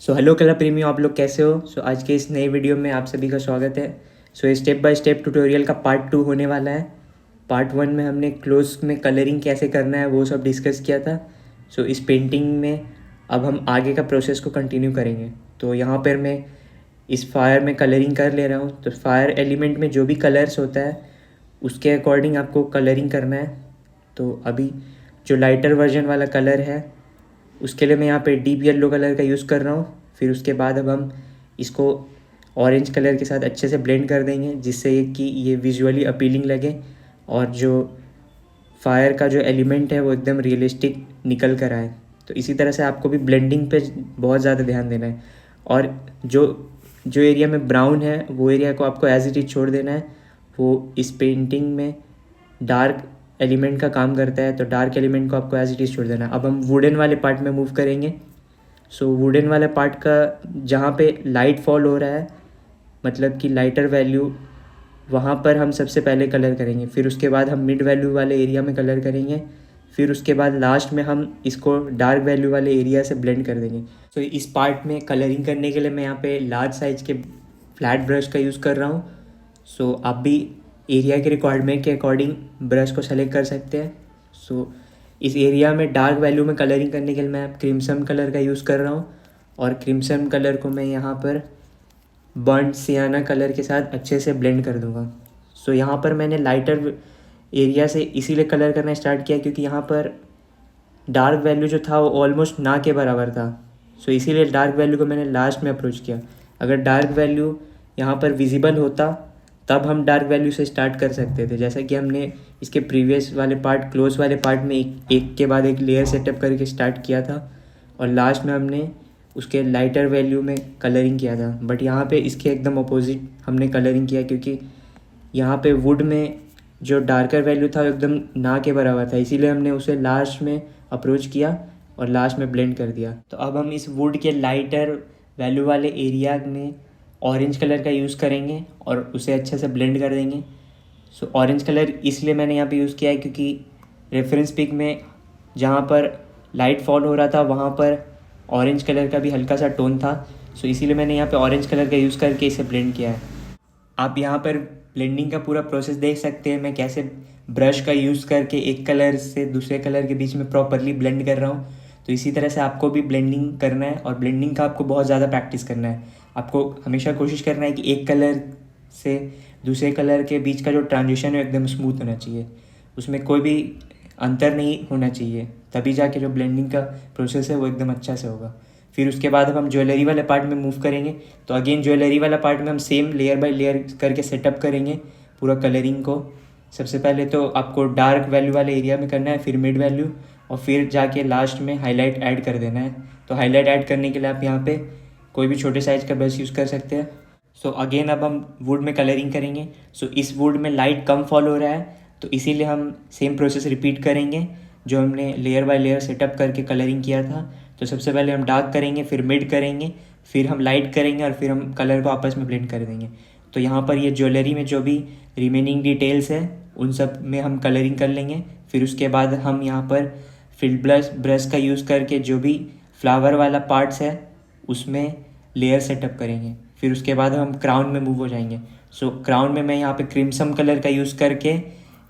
Hello कला प्रेमियों, आप लोग कैसे हो। आज के इस नए वीडियो में आप सभी का स्वागत है। ये स्टेप बाय स्टेप ट्यूटोरियल का पार्ट 2 होने वाला है। पार्ट 1 में हमने क्लोज में कलरिंग कैसे करना है वो सब डिस्कस किया था। इस पेंटिंग में अब हम आगे का प्रोसेस को कंटिन्यू करेंगे। तो यहाँ पर मैं इस फायर में कलरिंग कर ले रहा हूँ। तो फायर एलिमेंट में जो भी कलर्स होता है उसके अकॉर्डिंग आपको कलरिंग करना है। तो अभी जो लाइटर वर्जन वाला कलर है उसके लिए मैं यहाँ पे डीप येलो कलर का यूज़ कर रहा हूँ। फिर उसके बाद अब हम इसको ऑरेंज कलर के साथ अच्छे से ब्लेंड कर देंगे, जिससे कि ये विजुअली अपीलिंग लगे और जो फायर का जो एलिमेंट है वो एकदम रियलिस्टिक निकल कर आए। तो इसी तरह से आपको भी ब्लेंडिंग पे बहुत ज़्यादा ध्यान देना है। और जो जो एरिया में ब्राउन है वो एरिया को आपको एज इट इज छोड़ देना है। वो इस पेंटिंग में डार्क एलिमेंट का काम करता है, तो डार्क एलिमेंट को आपको एज इट इज छोड़ देना है। अब हम वुडन वाले पार्ट में मूव करेंगे। वुडन वाले पार्ट का जहाँ पे लाइट फॉल हो रहा है, मतलब कि लाइटर वैल्यू, वहाँ पर हम सबसे पहले कलर करेंगे। फिर उसके बाद हम मिड वैल्यू वाले एरिया में कलर करेंगे। फिर उसके बाद लास्ट में हम इसको डार्क वैल्यू वाले एरिया से ब्लेंड कर देंगे। इस पार्ट में कलरिंग करने के लिए मैं यहाँ पे लार्ज साइज़ के फ्लैट ब्रश का यूज़ कर रहा हूँ। आप भी एरिया के रिक्वायरमेंट के अकॉर्डिंग ब्रश को सेलेक्ट कर सकते हैं। इस एरिया में डार्क वैल्यू में कलरिंग करने के लिए मैं क्रिम्सन कलर का यूज़ कर रहा हूँ। और क्रिम्सन कलर को मैं यहाँ पर बर्न्ड सियाना कलर के साथ अच्छे से ब्लेंड कर दूँगा। यहाँ पर मैंने लाइटर एरिया से इसीलिए कलर करना स्टार्ट किया क्योंकि यहाँ पर डार्क वैल्यू जो था वो ऑलमोस्ट ना के बराबर था। इसीलिए डार्क वैल्यू को मैंने लास्ट में अप्रोच किया। अगर डार्क वैल्यू यहाँ पर विजिबल होता तब हम डार्क वैल्यू से स्टार्ट कर सकते थे, जैसा कि हमने इसके प्रीवियस वाले पार्ट क्लोज वाले पार्ट में एक के बाद एक लेयर सेटअप करके स्टार्ट किया था और लास्ट में हमने उसके लाइटर वैल्यू में कलरिंग किया था। बट यहाँ पे इसके एकदम अपोजिट हमने कलरिंग किया, क्योंकि यहाँ पे वुड में जो डार्कर वैल्यू था एकदम ना के बराबर था, इसीलिए हमने उसे लास्ट में अप्रोच किया और लास्ट में ब्लेंड कर दिया। तो अब हम इस वुड के लाइटर वैल्यू वाले एरिया में ऑरेंज कलर का यूज़ करेंगे और उसे अच्छे से ब्लेंड कर देंगे। ऑरेंज कलर इसलिए मैंने यहाँ पे यूज़ किया है क्योंकि रेफरेंस पिक में जहाँ पर लाइट फॉल हो रहा था वहाँ पर ऑरेंज कलर का भी हल्का सा टोन था। इसीलिए मैंने यहाँ पे ऑरेंज कलर का यूज़ करके इसे ब्लेंड किया है। आप यहाँ पर ब्लेंडिंग का पूरा प्रोसेस देख सकते हैं, मैं कैसे ब्रश का यूज़ करके एक कलर से दूसरे कलर के बीच में प्रॉपरली ब्लेंड कर रहा हूँ। तो इसी तरह से आपको भी ब्लेंडिंग करना है और ब्लेंडिंग का आपको बहुत ज़्यादा प्रैक्टिस करना है। आपको हमेशा कोशिश करना है कि एक कलर से दूसरे कलर के बीच का जो ट्रांजिशन है एकदम स्मूथ होना चाहिए, उसमें कोई भी अंतर नहीं होना चाहिए, तभी जाके जो ब्लेंडिंग का प्रोसेस है वो एकदम अच्छा से होगा। फिर उसके बाद अब हम ज्वेलरी वाले पार्ट में मूव करेंगे। तो अगेन ज्वेलरी वाला पार्ट में हम सेम लेयर बाय लेयर करके सेटअप करेंगे पूरा कलरिंग को। सबसे पहले तो आपको डार्क वैल्यू वाले एरिया में करना है, फिर मिड वैल्यू और फिर जाके लास्ट में हाईलाइट ऐड कर देना है। तो हाईलाइट ऐड करने के लिए आप यहाँ पे कोई भी छोटे साइज़ का ब्रश यूज़ कर सकते हैं। अगेन अब हम वुड में कलरिंग करेंगे। इस वुड में लाइट कम फॉल हो रहा है, तो इसीलिए हम सेम प्रोसेस रिपीट करेंगे जो हमने लेयर बाय लेयर सेटअप करके कलरिंग किया था। तो सबसे पहले हम डार्क करेंगे, फिर मिड करेंगे, फिर हम लाइट करेंगे और फिर हम कलर को आपस में ब्लेंड कर देंगे। तो यहाँ पर ये ज्वेलरी में जो भी रिमेनिंग डिटेल्स है उन सब में हम कलरिंग कर लेंगे। फिर उसके बाद हम यहाँ पर फील्ड ब्रश का यूज़ करके जो भी फ्लावर वाला पार्ट्स है उसमें लेयर सेटअप करेंगे। फिर उसके बाद हम क्राउन में मूव हो जाएंगे। क्राउन में मैं यहाँ पे क्रिम्सन कलर का यूज़ करके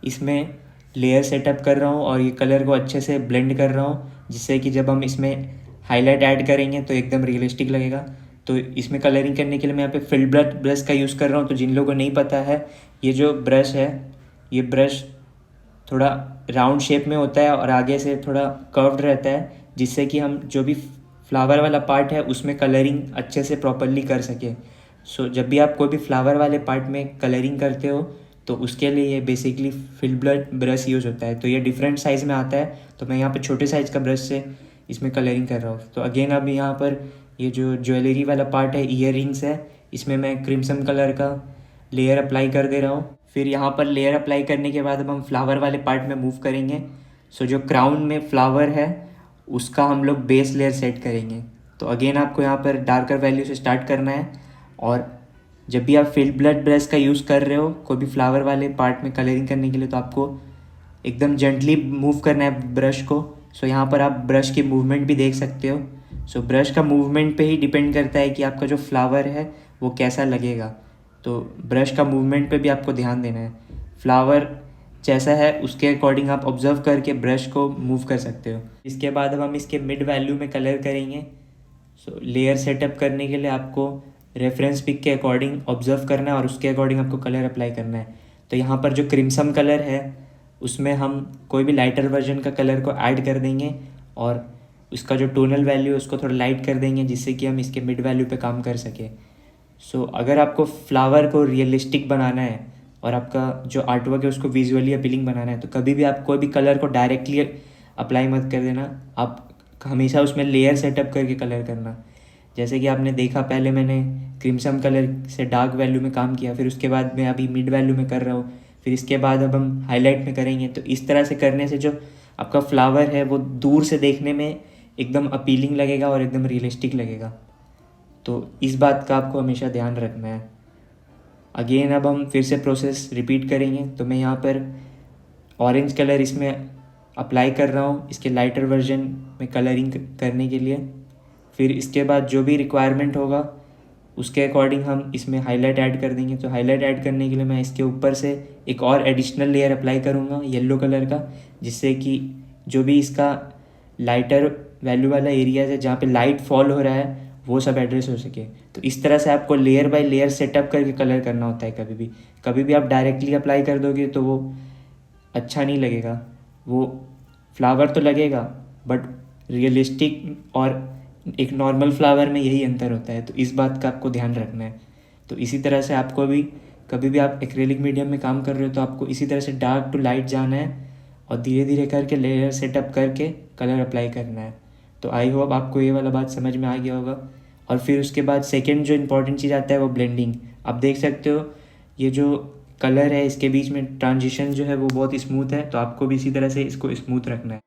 इसमें लेयर सेटअप कर रहा हूँ और ये कलर को अच्छे से ब्लेंड कर रहा हूँ, जिससे कि जब हम इसमें हाईलाइट ऐड करेंगे तो एकदम रियलिस्टिक लगेगा। तो इसमें कलरिंग करने के लिए मैं यहाँ पे फील्ड ब्रश का यूज़ कर रहा हूँ। तो जिन लोगों को नहीं पता है, ये जो ब्रश है ये ब्रश थोड़ा राउंड शेप में होता है और आगे से थोड़ा कर्व्ड रहता है, जिससे कि हम जो भी फ्लावर वाला पार्ट है उसमें कलरिंग अच्छे से प्रॉपरली कर सके। जब भी आप कोई भी फ्लावर वाले पार्ट में कलरिंग करते हो तो उसके लिए ये बेसिकली फील्ड ब्रश यूज़ होता है। तो ये डिफरेंट साइज़ में आता है, तो मैं यहाँ पे छोटे साइज़ का ब्रश से इसमें कलरिंग कर रहा हूँ। तो अगेन अब यहाँ पर ये जो ज्वेलरी वाला पार्ट है, ईयर रिंग्स है, इसमें मैं क्रिम्सन कलर का लेयर अप्लाई कर दे रहा हूँ। फिर यहाँ पर लेयर अप्लाई करने के बाद अब हम फ्लावर वाले पार्ट में मूव करेंगे। जो क्राउन में फ्लावर है उसका हम लोग बेस लेयर सेट करेंगे। तो अगेन आपको यहाँ पर डार्कर वैल्यू से स्टार्ट करना है और जब भी आप फील्ड ब्रश का यूज़ कर रहे हो कोई भी फ्लावर वाले पार्ट में कलरिंग करने के लिए, तो आपको एकदम जेंटली मूव करना है ब्रश को। यहाँ पर आप ब्रश की मूवमेंट भी देख सकते हो। सो ब्रश का मूवमेंट पे ही डिपेंड करता है कि आपका जो फ्लावर है वो कैसा लगेगा। तो ब्रश का मूवमेंट पे भी आपको ध्यान देना है। फ्लावर जैसा है उसके अकॉर्डिंग आप ऑब्जर्व करके ब्रश को मूव कर सकते हो। इसके बाद अब हम इसके मिड वैल्यू में कलर करेंगे। सो लेयर सेटअप करने के लिए आपको रेफरेंस पिक के अकॉर्डिंग ऑब्जर्व करना है और उसके अकॉर्डिंग आपको कलर अप्लाई करना है। तो यहाँ पर जो क्रिम्सन कलर है उसमें हम कोई भी लाइटर वर्जन का कलर को ऐड कर देंगे और उसका जो टोनल वैल्यू है उसको थोड़ा लाइट कर देंगे, जिससे कि हम इसके मिड वैल्यू पे काम कर सकें। सो अगर आपको फ्लावर को रियलिस्टिक बनाना है और आपका जो आर्टवर्क है उसको विजुअली अपीलिंग बनाना है, तो कभी भी आप कोई भी कलर को डायरेक्टली अप्लाई मत कर देना। आप हमेशा उसमें लेयर सेटअप करके कलर करना। जैसे कि आपने देखा, पहले मैंने क्रिम्सन कलर से डार्क वैल्यू में काम किया, फिर उसके बाद मैं अभी मिड वैल्यू में कर रहा हूँ, फिर इसके बाद अब हम हाईलाइट में करेंगे। तो इस तरह से करने से जो आपका फ्लावर है वो दूर से देखने में एकदम अपीलिंग लगेगा और एकदम रियलिस्टिक लगेगा। तो इस बात का आपको हमेशा ध्यान रखना है। अगेन अब हम फिर से प्रोसेस रिपीट करेंगे। तो मैं यहाँ पर ऑरेंज कलर इसमें अप्लाई कर रहा हूँ इसके लाइटर वर्जन में कलरिंग करने के लिए। फिर इसके बाद जो भी रिक्वायरमेंट होगा उसके अकॉर्डिंग हम इसमें हाईलाइट ऐड कर देंगे। तो हाईलाइट ऐड करने के लिए मैं इसके ऊपर से एक और एडिशनल लेयर अप्लाई करूँगा येलो कलर का, जिससे कि जो भी इसका लाइटर वैल्यू वाला एरिया है जहाँ पे लाइट फॉल हो रहा है वो सब एड्रेस हो सके। तो इस तरह से आपको लेयर बाय लेयर सेटअप करके कलर करना होता है। कभी भी आप डायरेक्टली अप्लाई कर दोगे तो वो अच्छा नहीं लगेगा। वो फ्लावर तो लगेगा बट रियलिस्टिक और एक नॉर्मल फ्लावर में यही अंतर होता है। तो इस बात का आपको ध्यान रखना है। तो इसी तरह से आपको भी कभी भी आप एक्रेलिक मीडियम में काम कर रहे हो तो आपको इसी तरह से डार्क टू लाइट जाना है और धीरे धीरे करके लेयर सेटअप करके कलर अप्लाई करना है। तो आई होप आपको ये वाला बात समझ में आ गया होगा। और फिर उसके बाद सेकेंड जो इंपॉर्टेंट चीज़ आता है वो ब्लेंडिंग। आप देख सकते हो ये जो कलर है इसके बीच में ट्रांजिशन जो है वो बहुत स्मूथ है, तो आपको भी इसी तरह से इसको स्मूथ रखना है।